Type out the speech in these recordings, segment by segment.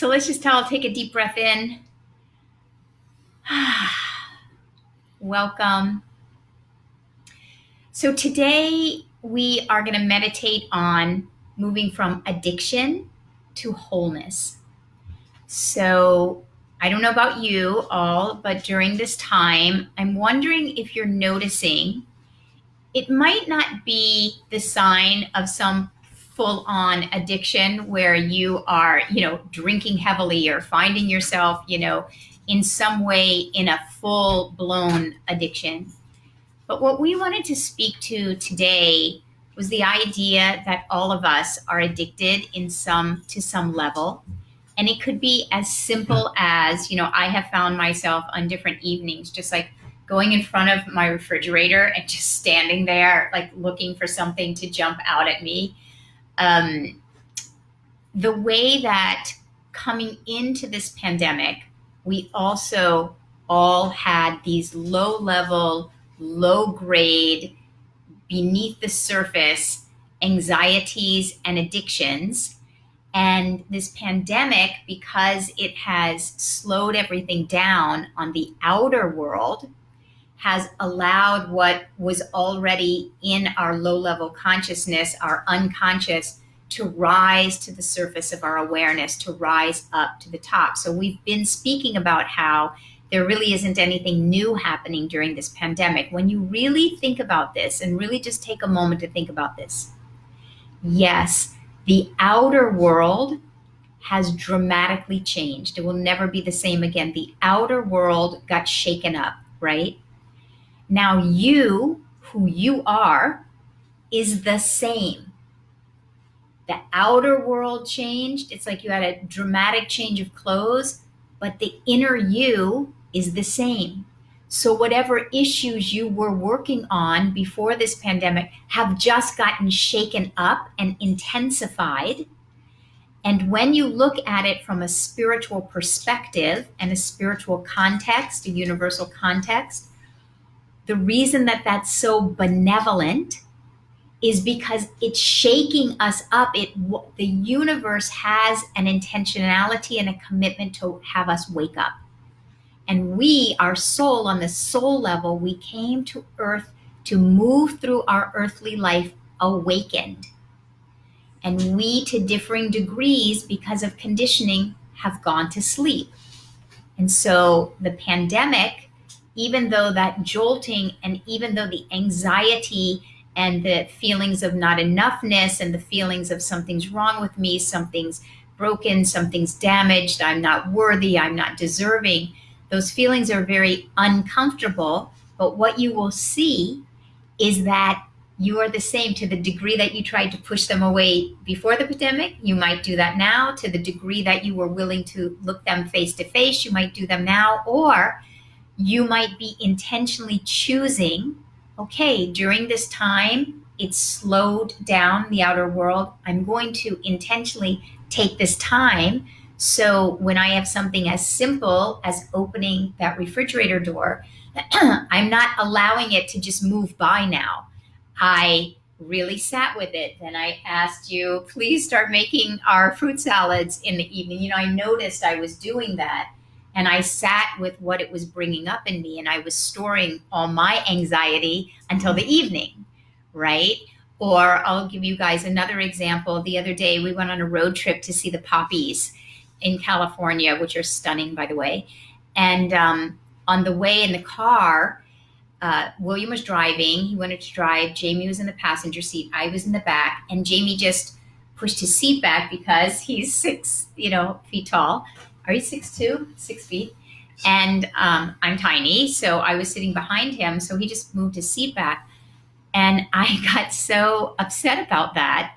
So let's just take a deep breath in. Welcome. So today we are going to meditate on moving from addiction to wholeness. So I don't know about you all, but during this time, I'm wondering if you're noticing it might not be the sign of some full-on addiction where you are, drinking heavily or finding yourself, in some way in a full-blown addiction. But what we wanted to speak to today was the idea that all of us are addicted to some level. And it could be as simple as, I have found myself on different evenings, just like going in front of my refrigerator and just standing there, like looking for something to jump out at me. The way that coming into this pandemic, we also all had these low level, low grade, beneath the surface anxieties and addictions. And this pandemic, because it has slowed everything down on the outer world, has allowed what was already in our low-level consciousness, our unconscious, to rise to the surface of our awareness, to rise up to the top. So we've been speaking about how there really isn't anything new happening during this pandemic. When you really think about this and really just take a moment to think about this, yes, the outer world has dramatically changed. It will never be the same again. The outer world got shaken up, right? Now you, who you are, is the same. The outer world changed. It's like you had a dramatic change of clothes, but the inner you is the same. So whatever issues you were working on before this pandemic have just gotten shaken up and intensified. And when you look at it from a spiritual perspective and a spiritual context, a universal context, the reason that that's so benevolent is because it's shaking us up. The universe has an intentionality and a commitment to have us wake up. And we, our soul, on the soul level, we came to earth to move through our earthly life awakened. And we, to differing degrees, because of conditioning, have gone to sleep. And so the pandemic, even though that jolting and even though the anxiety and the feelings of not enoughness and the feelings of something's wrong with me, something's broken, something's damaged, I'm not worthy, I'm not deserving, those feelings are very uncomfortable. But what you will see is that you are the same. To the degree that you tried to push them away before the pandemic, you might do that now. To the degree that you were willing to look them face to face, you might do them now. Or you might be intentionally choosing, okay, during this time, it's slowed down the outer world. I'm going to intentionally take this time. So when I have something as simple as opening that refrigerator door, I'm not allowing it to just move by now. I really sat with it. Then I asked you, please start making our fruit salads in the evening. I noticed I was doing that. And I sat with what it was bringing up in me. And I was storing all my anxiety until the evening, right? Or I'll give you guys another example. The other day, we went on a road trip to see the poppies in California, which are stunning, by the way. And on the way in the car, William was driving. He wanted to drive. Jamie was in the passenger seat. I was in the back. And Jamie just pushed his seat back because he's 6 feet tall. Are you 6'2"? 6 feet. And I'm tiny. So I was sitting behind him. So he just moved his seat back. And I got so upset about that.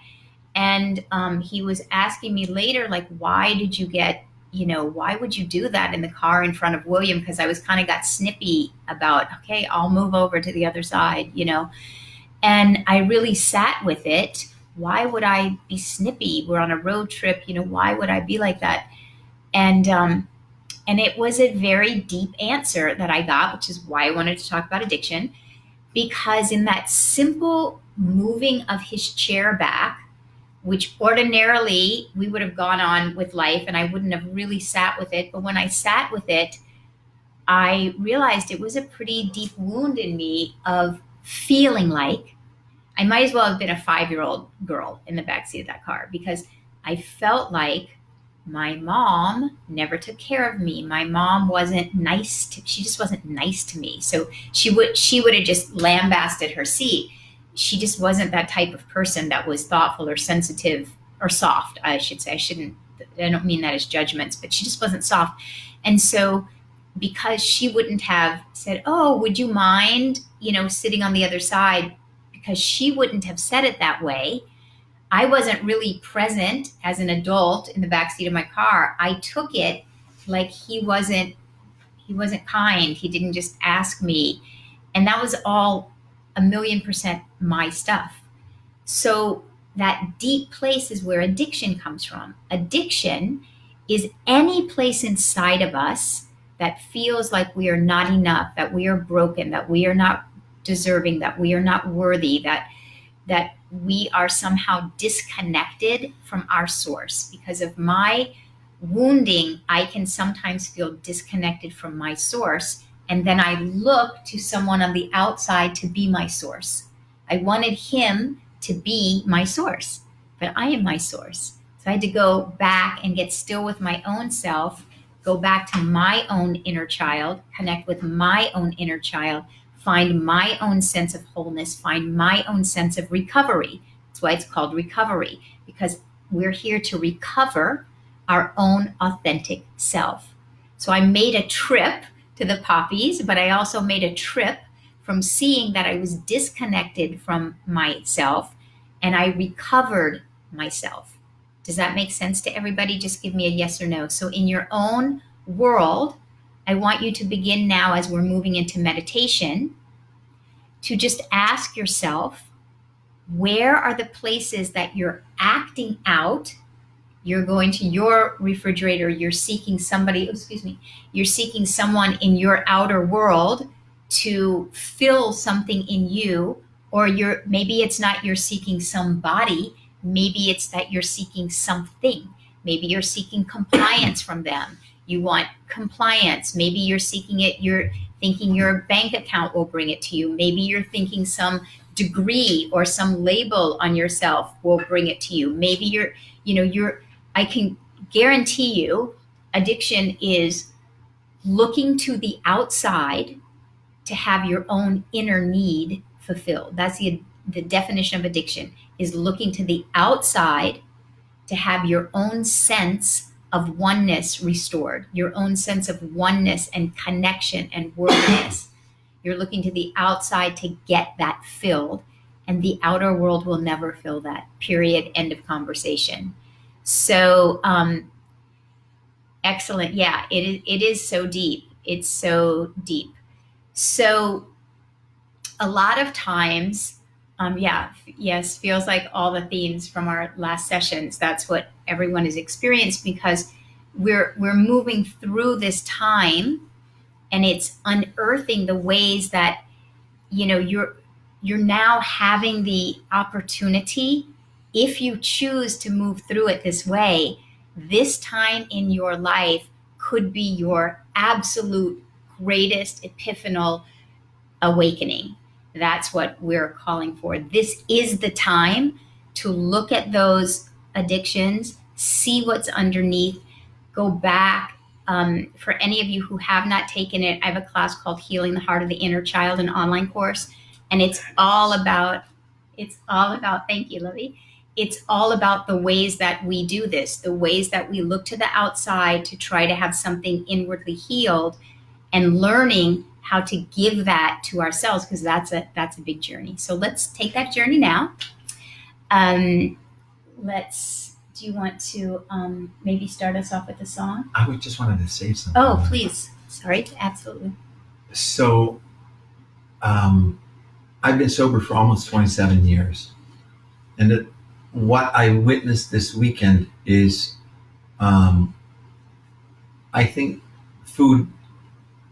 And he was asking me later, like, why did you why would you do that in the car in front of William? Because I was kind of got snippy about, okay, I'll move over to the other side, And I really sat with it. Why would I be snippy? We're on a road trip, why would I be like that? And it was a very deep answer that I got, which is why I wanted to talk about addiction. Because in that simple moving of his chair back, which ordinarily we would have gone on with life and I wouldn't have really sat with it. But when I sat with it, I realized it was a pretty deep wound in me of feeling like I might as well have been a 5-year-old girl in the backseat of that car, because I felt like my mom never took care of me. My mom wasn't nice to, she just wasn't nice to me. So she would have just lambasted her seat. She just wasn't that type of person that was thoughtful or sensitive or soft, I should say. I don't mean that as judgments, but she just wasn't soft. And so because she wouldn't have said, "Oh, would you mind, sitting on the other side?" Because she wouldn't have said it that way. I wasn't really present as an adult in the backseat of my car. I took it like he wasn't kind. He didn't just ask me. And that was all 1,000,000% my stuff. So that deep place is where addiction comes from. Addiction is any place inside of us that feels like we are not enough, that we are broken, that we are not deserving, that we are not worthy, that we are somehow disconnected from our source. Because of my wounding, I can sometimes feel disconnected from my source. And then I look to someone on the outside to be my source. I wanted him to be my source, but I am my source. So I had to go back and get still with my own self, go back to my own inner child, connect with my own inner child, find my own sense of wholeness, find my own sense of recovery. That's why it's called recovery, because we're here to recover our own authentic self. So I made a trip to the poppies, but I also made a trip from seeing that I was disconnected from myself, and I recovered myself. Does that make sense to everybody? Just give me a yes or no. So in your own world, I want you to begin now, as we're moving into meditation, to just ask yourself, where are the places that you're acting out? You're going to your refrigerator, you're seeking somebody, you're seeking someone in your outer world to fill something in you, or maybe it's not you're seeking somebody, maybe it's that you're seeking something. Maybe you're seeking compliance from them. You want compliance. Maybe you're seeking it, you're thinking your bank account will bring it to you. Maybe you're thinking some degree or some label on yourself will bring it to you. Maybe I can guarantee you addiction is looking to the outside to have your own inner need fulfilled. That's the definition of addiction, is looking to the outside to have your own sense of oneness restored, your own sense of oneness and connection and worthiness. You're looking to the outside to get that filled, and the outer world will never fill that. Period. End of conversation. So, excellent. Yeah, it is so deep. It's so deep. So a lot of times, yes, feels like all the themes from our last sessions. That's what everyone has experienced, because we're moving through this time, and it's unearthing the ways that you're now having the opportunity, if you choose to move through it this way. This time in your life could be your absolute greatest epiphanal awakening. That's what we're calling for. This is the time to look at those addictions, see what's underneath, go back. For any of you who have not taken it, I have a class called Healing the Heart of the Inner Child, an online course, and it's all about, thank you, Lovey. It's all about the ways that we do this, the ways that we look to the outside to try to have something inwardly healed, and learning how to give that to ourselves, because that's a big journey. So let's take that journey now. Do you want to maybe start us off with a song? I just wanted to say something. Oh, please. Sorry, absolutely. So, I've been sober for almost 27 years. And what I witnessed this weekend is, I think food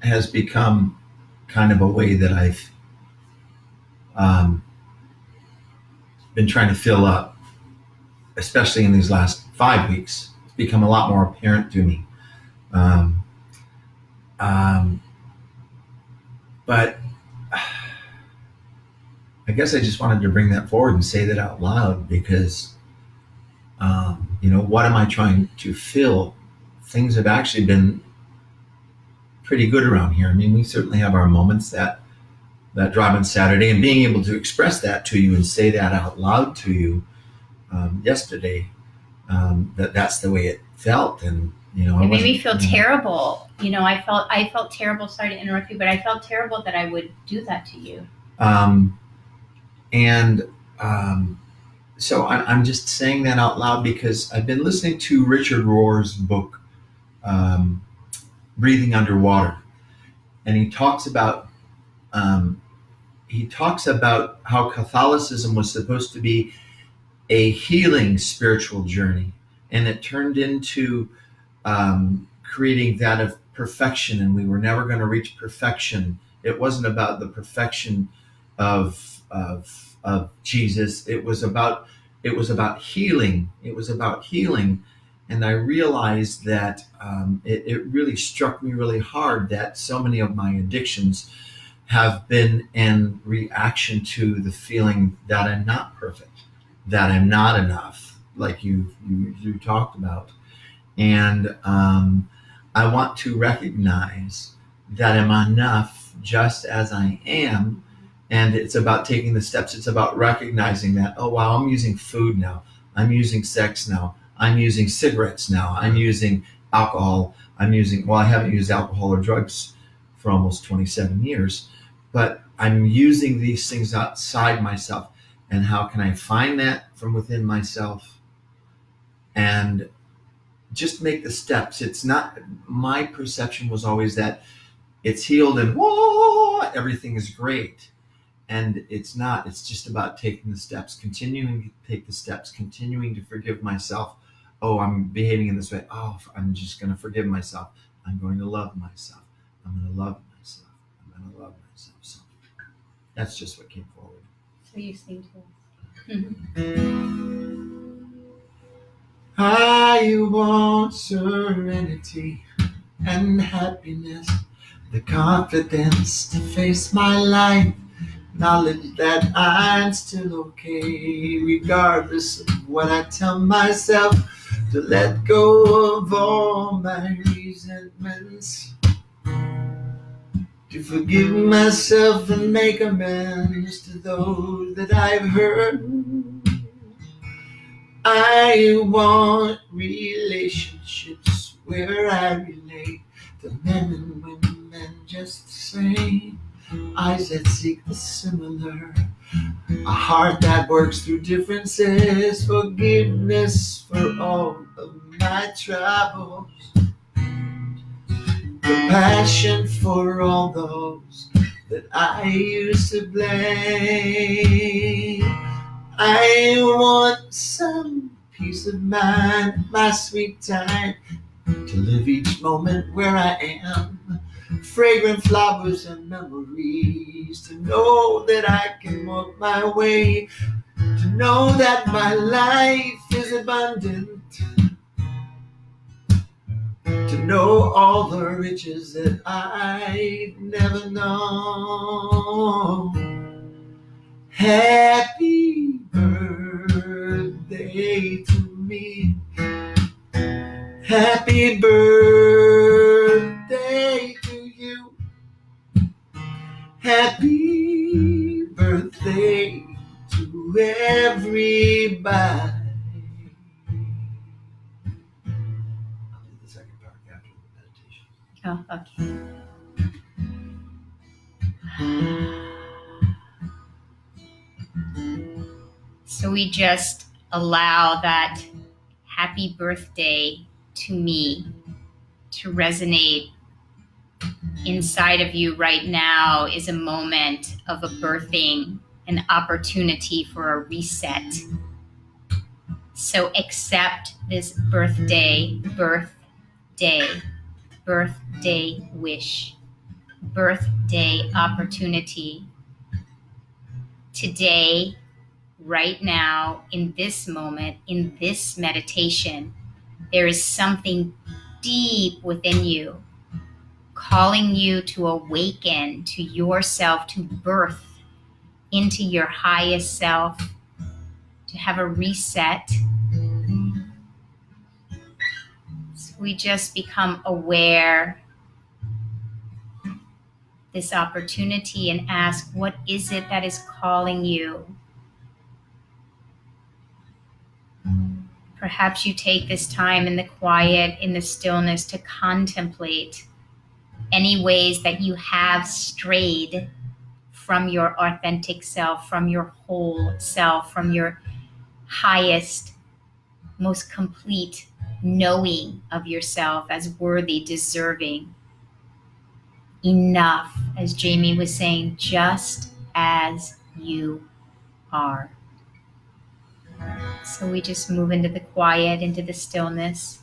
has become kind of a way that I've been trying to fill up. especially in these last 5 weeks, it's become a lot more apparent to me. Um, um, but I guess I just wanted to bring that forward and say that out loud because, what am I trying to fill? Things have actually been pretty good around here. I mean, we certainly have our moments that drive on Saturday, and being able to express that to you and say that out loud to you yesterday, that's the way it felt, and it made me feel terrible. I felt terrible. Sorry to interrupt you, but I felt terrible that I would do that to you. Um, and so I'm just saying that out loud because I've been listening to Richard Rohr's book, um, Breathing Underwater, and um, he talks about how Catholicism was supposed to be a healing spiritual journey, and it turned into creating that of perfection, and we were never going to reach perfection. It wasn't about the perfection of Jesus. It was about healing. It was about healing, and I realized that it really struck me really hard that so many of my addictions have been in reaction to the feeling that I'm not perfect, that I'm not enough, like you talked about. And I want to recognize that I'm enough just as I am. And it's about taking the steps. It's about recognizing that, oh, wow, I'm using food now. I'm using sex now. I'm using cigarettes now. I'm using alcohol. Well, I haven't used alcohol or drugs for almost 27 years, but I'm using these things outside myself. And how can I find that from within myself and just make the steps? It's not, my perception was always that it's healed and whoa, everything is great. And it's not. It's just about taking the steps, continuing to take the steps, continuing to forgive myself. Oh, I'm behaving in this way. Oh, I'm just going to forgive myself. I'm going to love myself. I'm going to love myself. I'm going to love myself. So that's just what came forward. So you sing to us. I want serenity and happiness, the confidence to face my life, knowledge that I'm still okay, regardless of what I tell myself, to let go of all my resentments, to forgive myself and make amends to those that I've hurt. I want relationships where I relate to men and women just the same, eyes that seek the similar, a heart that works through differences, forgiveness for all of my troubles, compassion for all those that I used to blame. I want some peace of mind, my sweet time, to live each moment where I am. Fragrant flowers and memories, to know that I can walk my way, to know that my life is abundant, to know all the riches that I've never known. Happy birthday to me. Happy birthday to you. Happy birthday to everybody. I'll do the second part after the meditation. Oh, okay. So we just allow that happy birthday to me to resonate inside of you right now is a moment of a birthing, an opportunity for a reset. So accept this birthday wish, birthday opportunity. Today, right now, in this moment, in this meditation, there is something deep within you calling you to awaken to yourself, to birth into your highest self, to have a reset. So we just become aware this opportunity and ask, what is it that is calling you? Perhaps you take this time in the quiet, in the stillness, to contemplate any ways that you have strayed from your authentic self, from your whole self, from your highest, most complete knowing of yourself as worthy, deserving, enough, as Jamie was saying, just as you are. So we just move into the quiet, into the stillness.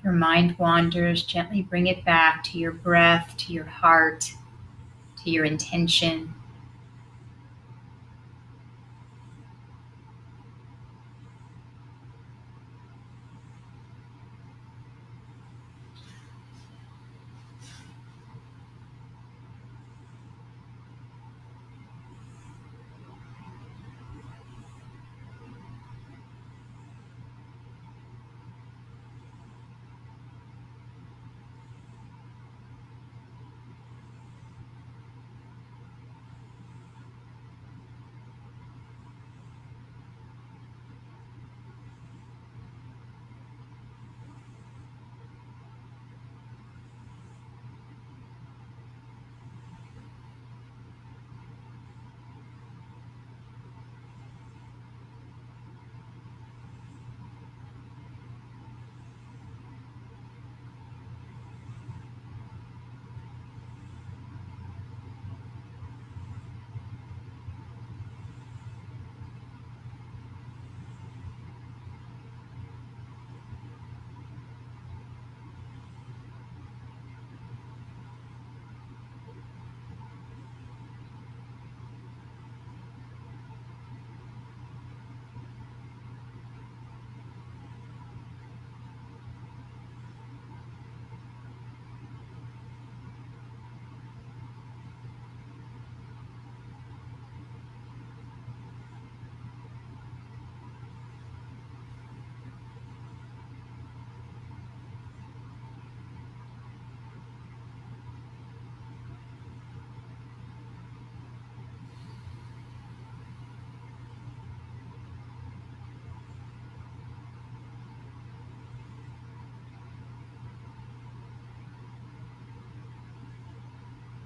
Your mind wanders, gently bring it back to your breath, to your heart, to your intention.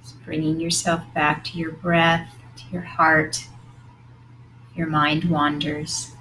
Just bringing yourself back to your breath, to your heart, your mind wanders.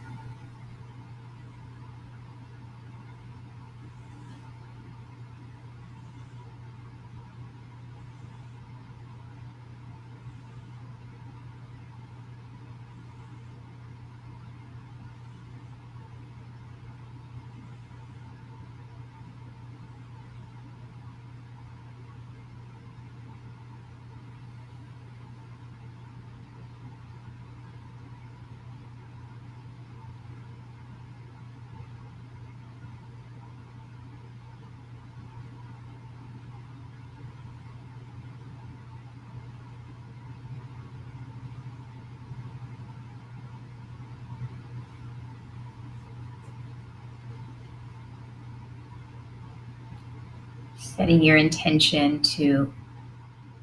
Setting your intention to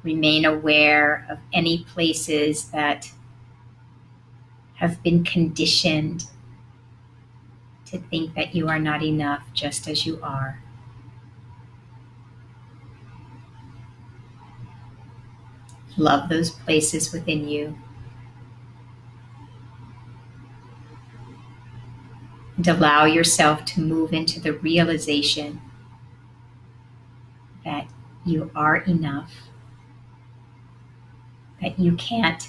remain aware of any places that have been conditioned to think that you are not enough just as you are. Love those places within you. And allow yourself to move into the realization that you are enough, that you can't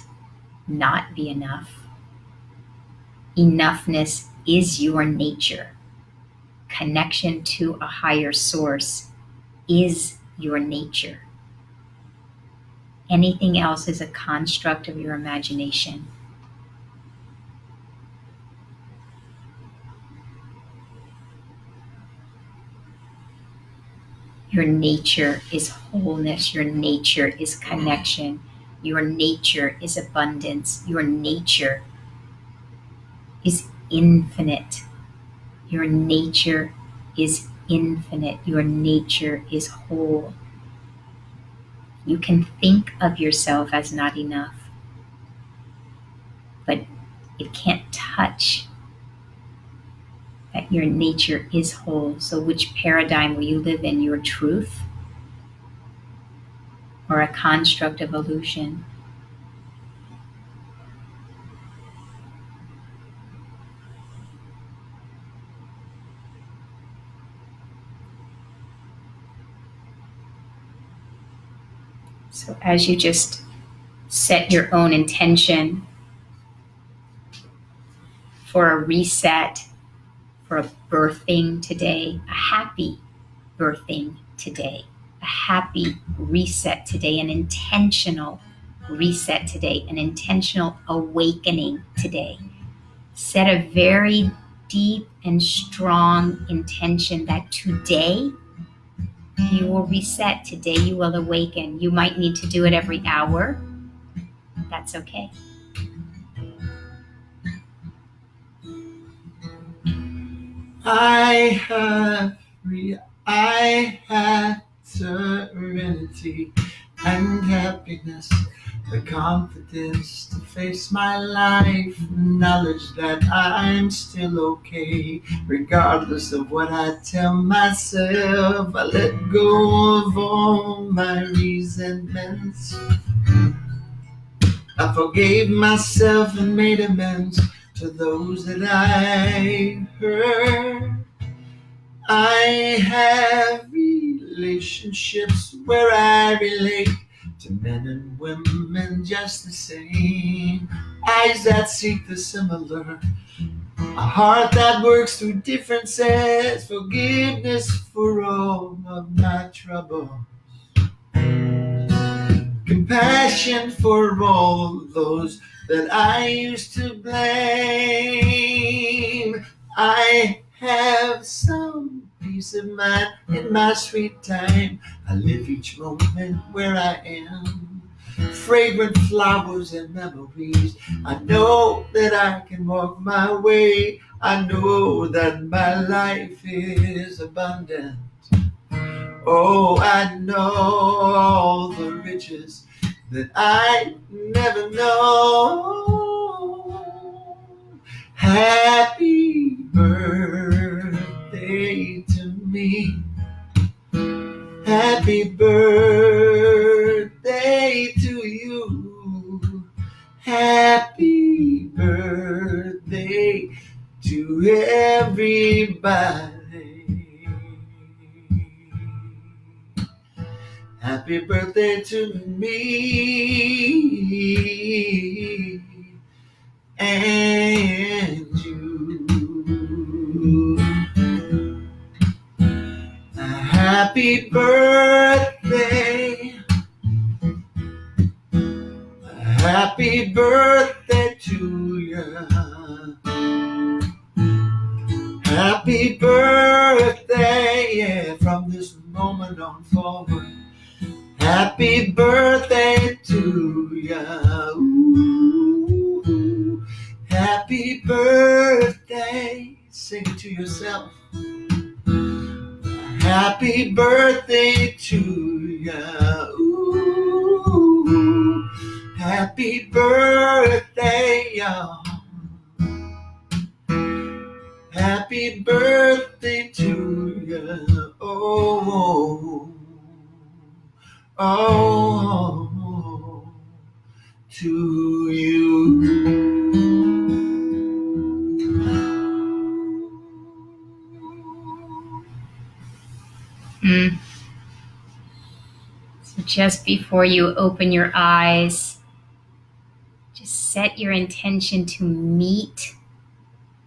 not be enough. Enoughness is your nature. Connection to a higher source is your nature. Anything else is a construct of your imagination. Your nature is wholeness. Your nature is connection. Your nature is abundance. Your nature is infinite. Your nature is infinite. Your nature is whole. You can think of yourself as not enough, but it can't touch that your nature is whole. So which paradigm will you live in? Your truth or a construct of illusion? So as you just set your own intention for a reset, for a birthing today, a happy birthing today, a happy reset today, an intentional reset today, an intentional awakening today. Set a very deep and strong intention that today you will reset, today you will awaken. You might need to do it every hour. That's okay. I have serenity and happiness, the confidence to face my life, knowledge that I'm still okay, regardless of what I tell myself. I let go of all my resentments. I forgave myself and made amends to those that I hurt. I have relationships where I relate to men and women just the same. Eyes that seek the similar, a heart that works through differences, forgiveness for all of my trouble, compassion for all those that I used to blame. I have some peace of mind in my sweet time. I live each moment where I am. Fragrant flowers and memories. I know that I can walk my way. I know that my life is abundant. Oh, I know all the riches that I never know. Happy birthday to me. Happy birthday to you. Happy birthday to me and you. Happy birthday. Happy birthday to you. Happy birthday, yeah, from this moment on forward. Happy birthday to you. Happy birthday. Sing it to yourself. Happy birthday to you. Happy birthday, y'all. Happy birthday to you. Oh, oh, to you. So just before you open your eyes, just set your intention to meet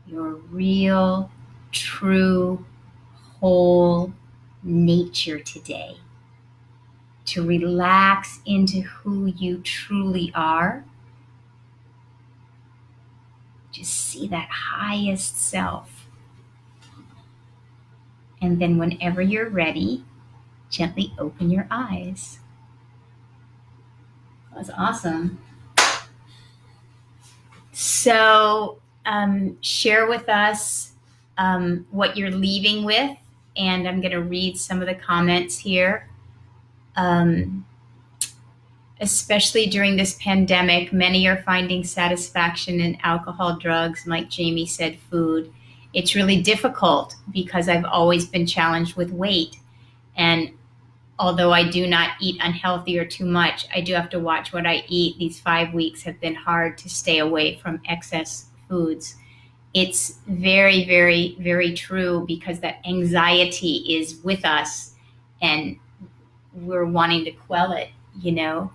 your real, true, whole nature today. To relax into who you truly are. Just see that highest self. And then whenever you're ready, gently open your eyes. That was awesome. So share with us what you're leaving with. And I'm going to read some of the comments here. Especially during this pandemic, many are finding satisfaction in alcohol, drugs, and like Jamie said, food. It's really difficult because I've always been challenged with weight. And although I do not eat unhealthy or too much, I do have to watch what I eat. These 5 weeks have been hard to stay away from excess foods. It's very, very, very true because that anxiety is with us and we're wanting to quell it, you know.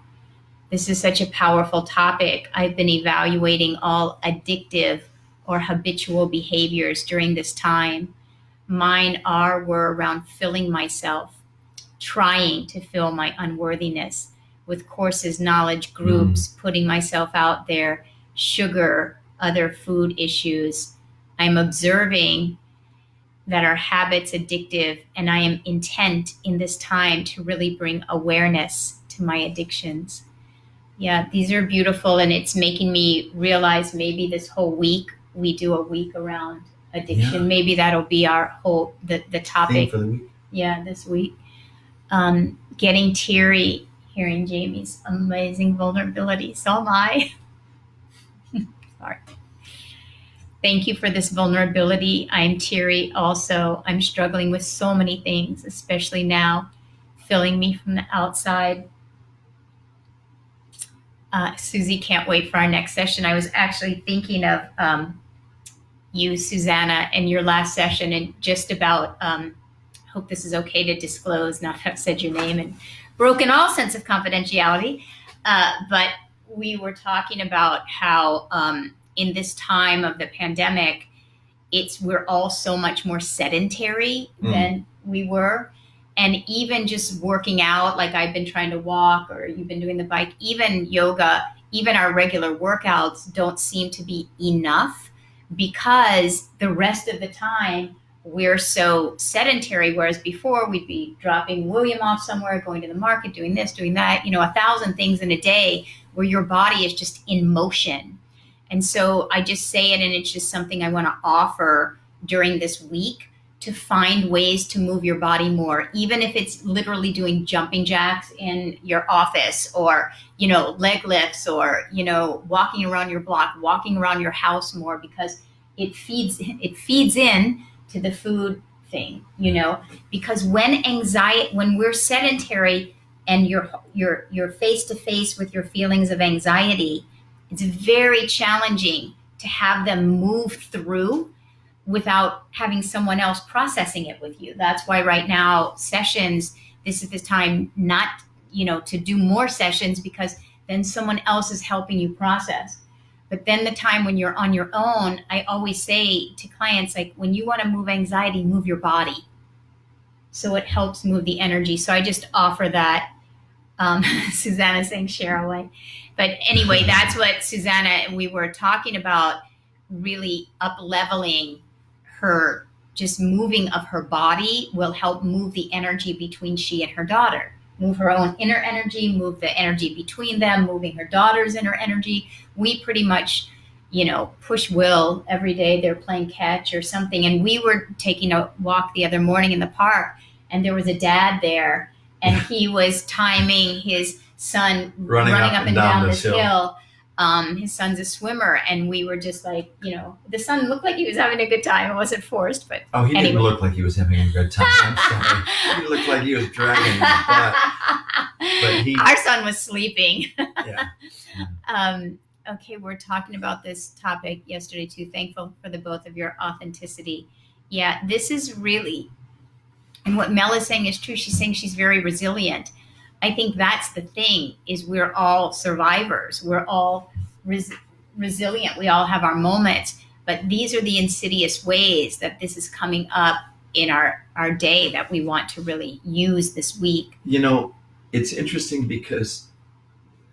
This is such a powerful topic. I've been evaluating all addictive or habitual behaviors during this time. Mine were around filling myself, trying to fill my unworthiness with courses, knowledge, groups, putting myself out there, sugar, other food issues. I'm observing that our habits addictive, and I am intent in this time to really bring awareness to my addictions. Yeah, these are beautiful, and it's making me realize maybe this whole week we do a week around addiction. Yeah. Maybe that'll be our whole the topic theme for the week. Yeah, this week. Getting teary hearing Jamie's amazing vulnerability. So am I. Sorry. Thank you for this vulnerability. I'm teary also. I'm struggling with so many things, especially now, filling me from the outside. Susie can't wait for our next session. I was actually thinking of you, Susanna, and your last session, and just about, hope this is okay to disclose, now that I've said your name and broken all sense of confidentiality, but we were talking about how in this time of the pandemic, we're all so much more sedentary than we were. And even just working out, like I've been trying to walk, or you've been doing the bike, even yoga, even our regular workouts don't seem to be enough because the rest of the time we're so sedentary. Whereas before we'd be dropping William off somewhere, going to the market, doing this, doing that, 1,000 things in a day where your body is just in motion. And so I just say it, and it's just something I want to offer during this week, to find ways to move your body more, even if it's literally doing jumping jacks in your office, or, leg lifts, or, walking around your block, walking around your house more, because it feeds in to the food thing, because when we're sedentary and you're face to face with your feelings of anxiety, it's very challenging to have them move through without having someone else processing it with you. That's why right now sessions, this is the time not to do more sessions, because then someone else is helping you process. But then the time when you're on your own, I always say to clients, like, when you want to move anxiety, move your body. So it helps move the energy. So I just offer that. Susanna saying share away. But anyway, that's what Susanna and we were talking about, really up leveling her, just moving of her body will help move the energy between she and her daughter. Move her own inner energy, move the energy between them, moving her daughter's inner energy. We pretty much, push Will every day. They're playing catch or something. And we were taking a walk the other morning in the park, and there was a dad there, and he was timing his son running up and down this hill. His son's a swimmer, and we were just like, the son looked like he was having a good time. It wasn't forced, but he didn't look like he was having a good time. I'm sorry. He looked like he was dragging his butt. But our son was sleeping. Yeah. Okay, we're talking about this topic yesterday too. Thankful for the both of your authenticity. Yeah, this is really, and what Mel is saying is true. She's saying she's very resilient. I think that's the thing, is we're all survivors. We're all resilient. We all have our moments, but these are the insidious ways that this is coming up in our day that we want to really use this week. It's interesting because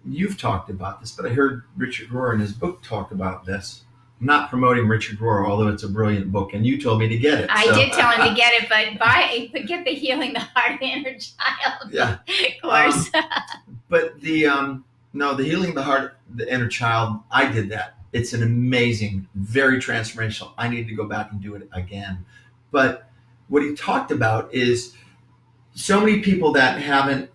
you've talked about this, but I heard Richard Rohr in his book talk about this. I'm not promoting Richard Rohr, although it's a brilliant book, and you told me to get it. I did tell him to get it, but get the Healing the Heart Inner Child. Yeah, of course. But the Healing the Heart, the Inner Child, I did that. It's an amazing, very transformational. I need to go back and do it again. But what he talked about is so many people that haven't,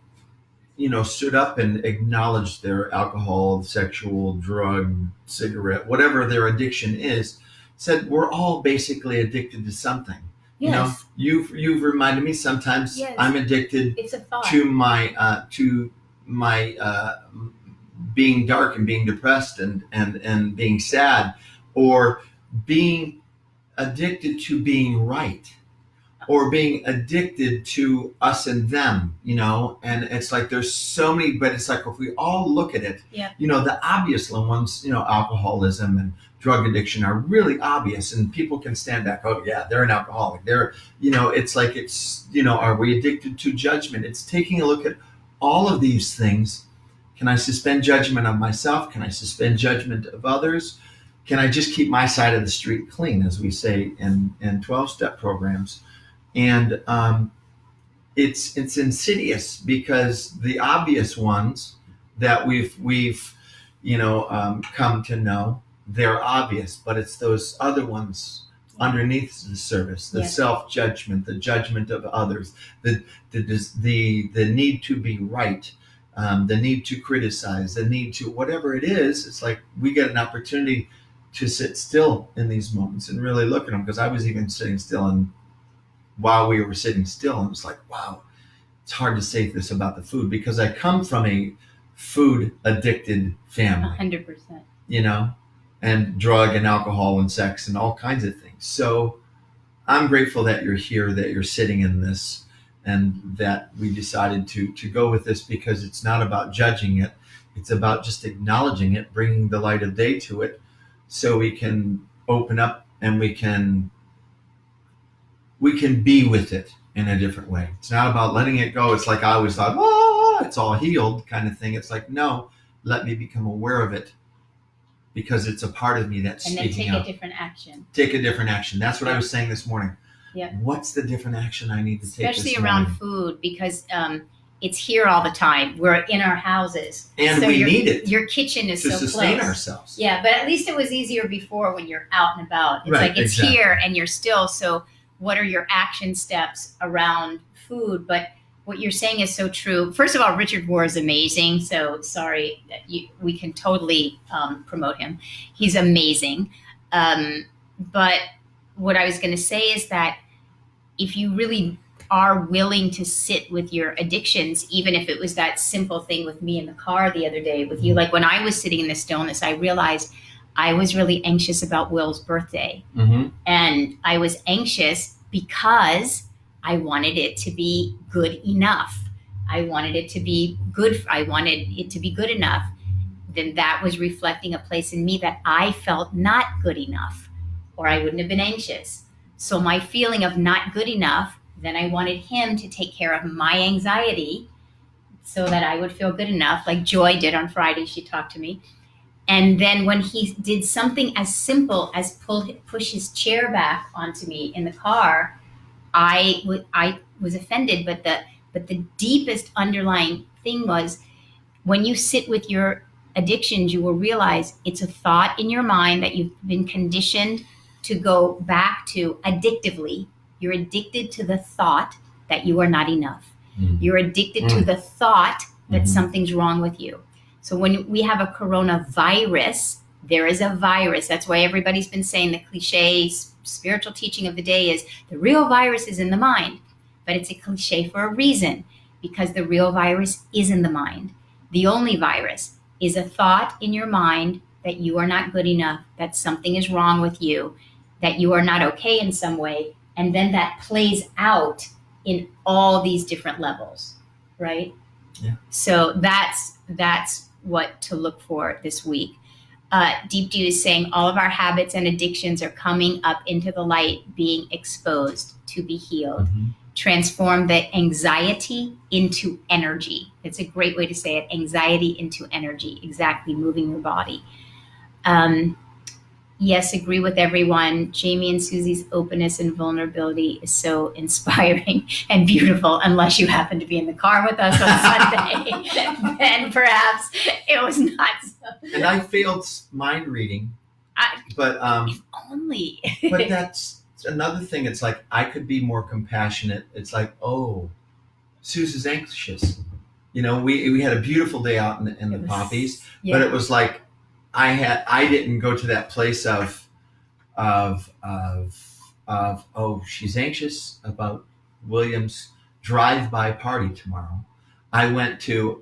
stood up and acknowledged their alcohol, sexual, drug, cigarette, whatever their addiction is, said we're all basically addicted to something. Yes. You've reminded me sometimes. Yes. I'm addicted it's a thought. to my being dark and being depressed and being sad, or being addicted to being right, or being addicted to us and them, and it's like there's so many, but it's like if we all look at it, the obvious ones, alcoholism and drug addiction are really obvious, and people can stand back, oh yeah, they're an alcoholic. They're, it's like are we addicted to judgment? It's taking a look at all of these things. Can I suspend judgment of myself? Can I suspend judgment of others? Can I just keep my side of the street clean, as we say in 12-step programs? And it's insidious, because the obvious ones that we've come to know, they're obvious, but it's those other ones underneath the surface, the self-judgment, the judgment of others, the need to be right, the need to criticize, the need to whatever it is. It's like we get an opportunity to sit still in these moments and really look at them, because I was even sitting still, and while we were sitting still, and it was like, wow, it's hard to say this about the food, because I come from a food addicted family. 100%. And drug and alcohol and sex and all kinds of things. So I'm grateful that you're here, that you're sitting in this, and that we decided to go with this, because it's not about judging it. It's about just acknowledging it, bringing the light of day to it, so we can open up and we can be with it in a different way. It's not about letting it go. It's like I always thought, it's all healed kind of thing. It's like, no, let me become aware of it, because it's a part of me that's speaking out. And then take a different action. Take a different action. That's what I was saying this morning. Yeah. What's the different action I need to take Especially around food, because it's here all the time. We're in our houses. And so we need it. Your kitchen is so close. To sustain ourselves. Yeah, but at least it was easier before when you're out and about. It's like it's here and you're still. So what are your action steps around food? But what you're saying is so true. First of all, Richard Rohr is amazing. So sorry, we can totally promote him. He's amazing. But what I was going to say is that if you really are willing to sit with your addictions, even if it was that simple thing with me in the car the other day with you, like when I was sitting in the stillness, I realized I was really anxious about Will's birthday. Mm-hmm. And I was anxious because I wanted it to be good enough. I wanted it to be good. I wanted it to be good enough. Then that was reflecting a place in me that I felt not good enough, or I wouldn't have been anxious. So my feeling of not good enough, then I wanted him to take care of my anxiety so that I would feel good enough, like Joy did on Friday. She talked to me. And then when he did something as simple as push his chair back onto me in the car, I was offended. But the deepest underlying thing was, when you sit with your addictions, you will realize it's a thought in your mind that you've been conditioned to go back to addictively. You're addicted to the thought that you are not enough. You're addicted to the thought that something's wrong with you. So when we have a coronavirus, there is a virus. That's why everybody's been saying the cliche spiritual teaching of the day is the real virus is in the mind. But it's a cliche for a reason, because the real virus is in the mind. The only virus is a thought in your mind that you are not good enough, that something is wrong with you, that you are not okay in some way. And then that plays out in all these different levels, right? Yeah. So that's what to look for this week. Deep Dew is saying all of our habits and addictions are coming up into the light, being exposed to be healed. Transform the anxiety into energy. It's a great way to say it. Anxiety into energy. Exactly. Moving your body. Yes, agree with everyone. Jamie and Suzi's openness and vulnerability is so inspiring and beautiful, unless you happen to be in the car with us on Sunday. Then perhaps it was not so. And I failed mind reading. But if only. But that's another thing. It's like I could be more compassionate. It's like, oh, Susan's anxious. We had a beautiful day out in the poppies, but it was like I didn't go to that place of oh, she's anxious about William's drive-by party tomorrow. I went to,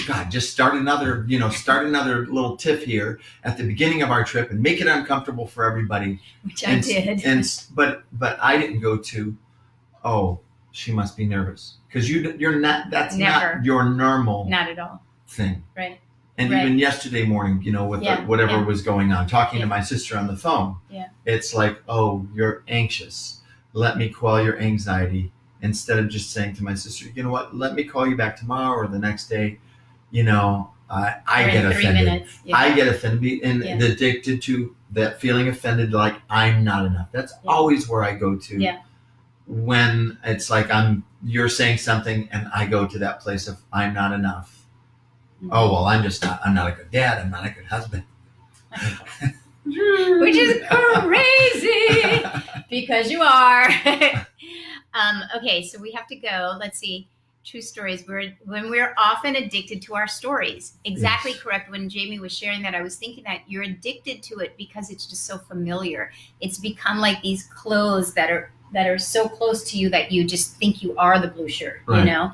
God, just start another little tiff here at the beginning of our trip and make it uncomfortable for everybody. Which I did. But I didn't go to, oh, she must be nervous, because you're not. That's Never. Not your normal. Not at all. Thing. Right. And even yesterday morning, with whatever was going on, talking to my sister on the phone, it's like, oh, you're anxious. Let me quell your anxiety. Instead of just saying to my sister, you know what, let me call you back tomorrow or the next day. I get offended. I get offended and addicted to that feeling offended, like I'm not enough. That's always where I go to. Yeah. When it's like you're saying something and I go to that place of I'm not enough. Oh, well, I'm not a good dad. I'm not a good husband. Which is crazy, because you are. Okay, so we have to go. Let's see. True stories. When we're often addicted to our stories. Exactly correct. When Jamie was sharing that, I was thinking that you're addicted to it because it's just so familiar. It's become like these clothes that are so close to you that you just think you are the blue shirt, right.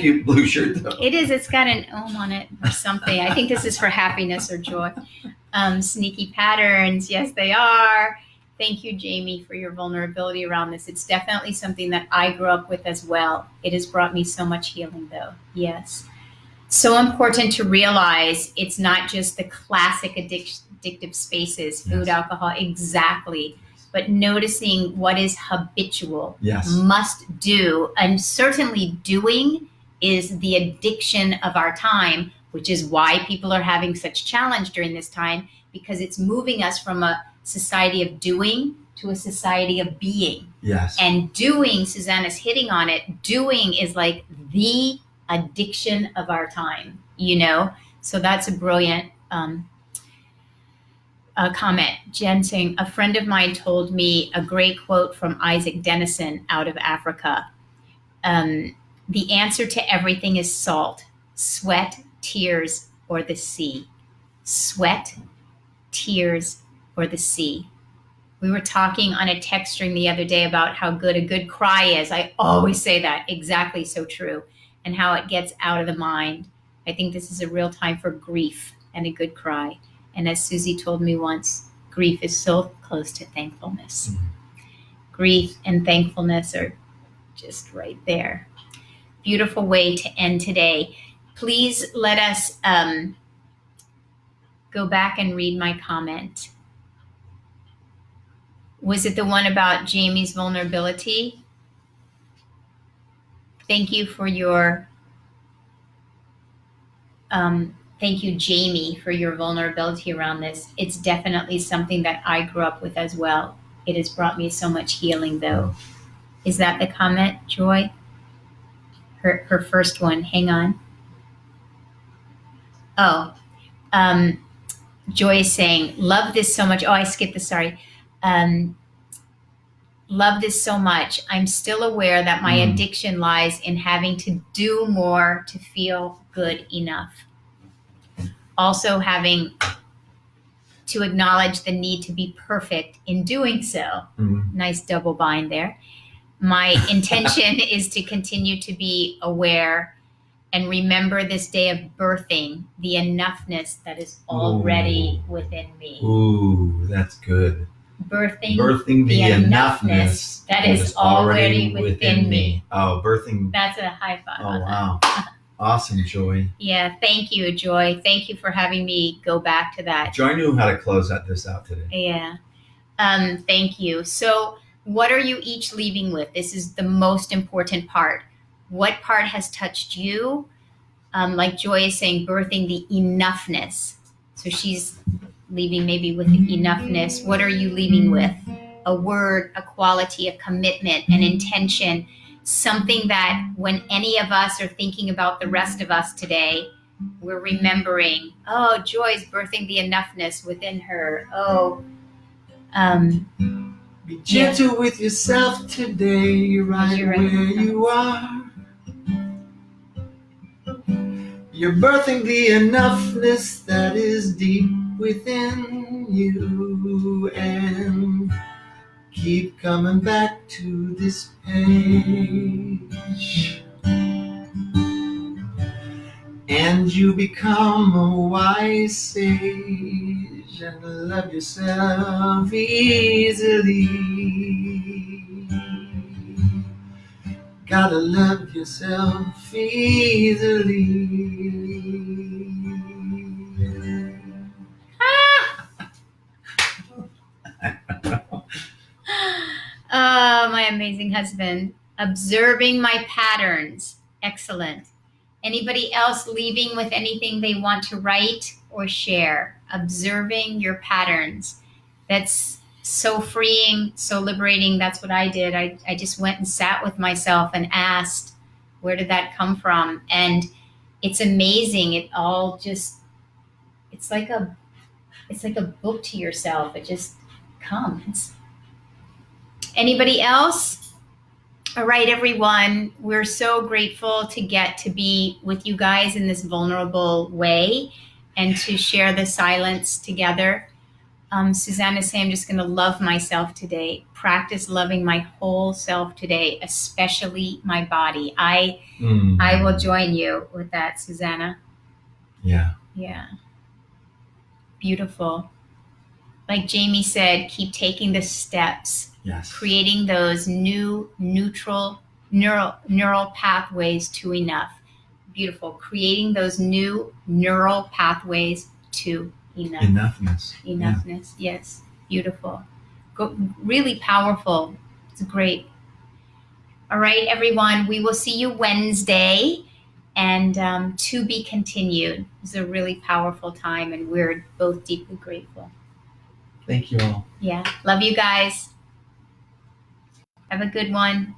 Cute blue shirt, though. It is. It's got an ohm on it or something. I think this is for happiness or joy. Sneaky patterns. Yes, they are. Thank you, Jamie, for your vulnerability around this. It's definitely something that I grew up with as well. It has brought me so much healing, though. Yes. So important to realize it's not just the classic addictive spaces, food, alcohol, exactly. But noticing what is habitual, must do, and certainly doing is the addiction of our time, which is why people are having such challenge during this time, because it's moving us from a society of doing to a society of being. Yes. And doing, Susanna's hitting on it, doing is like the addiction of our time, So that's a brilliant comment. Jen saying, a friend of mine told me a great quote from Isaac Denison out of Africa. The answer to everything is salt, sweat, tears, or the sea. Sweat, tears, or the sea. We were talking on a text string the other day about how good a good cry is. I always say that, exactly so true, and how it gets out of the mind. I think this is a real time for grief and a good cry. And as Suzi told me once, grief is so close to thankfulness. Grief and thankfulness are just right there. Beautiful way to end today. Please let us go back and read my comment. Was it the one about Jamie's vulnerability? Thank you for your, thank you, Jamie, for your vulnerability around this. It's definitely something that I grew up with as well. It has brought me so much healing, though. Is that the comment, Joy? Her first one. Hang on. Oh, Joy is saying, love this so much. Oh, I skipped this, sorry. Love this so much. I'm still aware that my addiction lies in having to do more to feel good enough. Also having to acknowledge the need to be perfect in doing so. Nice double bind there. My intention is to continue to be aware and remember this day of birthing the enoughness that is already within me. Ooh, that's good. Birthing the enoughness that is already within me. Oh, birthing. That's a high five. Oh, wow. Awesome, Joy. Yeah, thank you, Joy. Thank you for having me go back to that. Joy knew how to close this out today. Yeah. Thank you. So what are you each leaving with? This is the most important part. What part has touched you? Like Joy is saying, birthing the enoughness. So she's leaving maybe with the enoughness. What are you leaving with? A word, a quality, a commitment, an intention, something that when any of us are thinking about the rest of us today, we're remembering, oh, Joy's birthing the enoughness within her. Oh, be gentle with yourself today, right where you are. You're birthing the enoughness that is deep within you, and keep coming back to this page, and you become a wise sage and love yourself easily. Gotta love yourself easily. Oh, my amazing husband. Observing my patterns. Excellent. Anybody else leaving with anything they want to write or share? Observing your patterns. That's so freeing, so liberating. That's what I did. I just went and sat with myself and asked, where did that come from? And it's amazing. It all just, it's like a book to yourself. It just comes. Anybody else? All right, everyone. We're so grateful to get to be with you guys in this vulnerable way and to share the silence together. Susanna saying, I'm just going to love myself today. Practice loving my whole self today, especially my body. I will join you with that, Susanna. Yeah. Yeah. Beautiful. Like Jamie said, keep taking the steps. Yes. Creating those new neural pathways to enough. Beautiful. Creating those new neural pathways to enough. Enoughness. Yeah. Yes. Beautiful. Really powerful. It's great. All right, everyone. We will see you Wednesday. And to be continued. It was a really powerful time, and we're both deeply grateful. Thank you all. Yeah. Love you guys. Have a good one.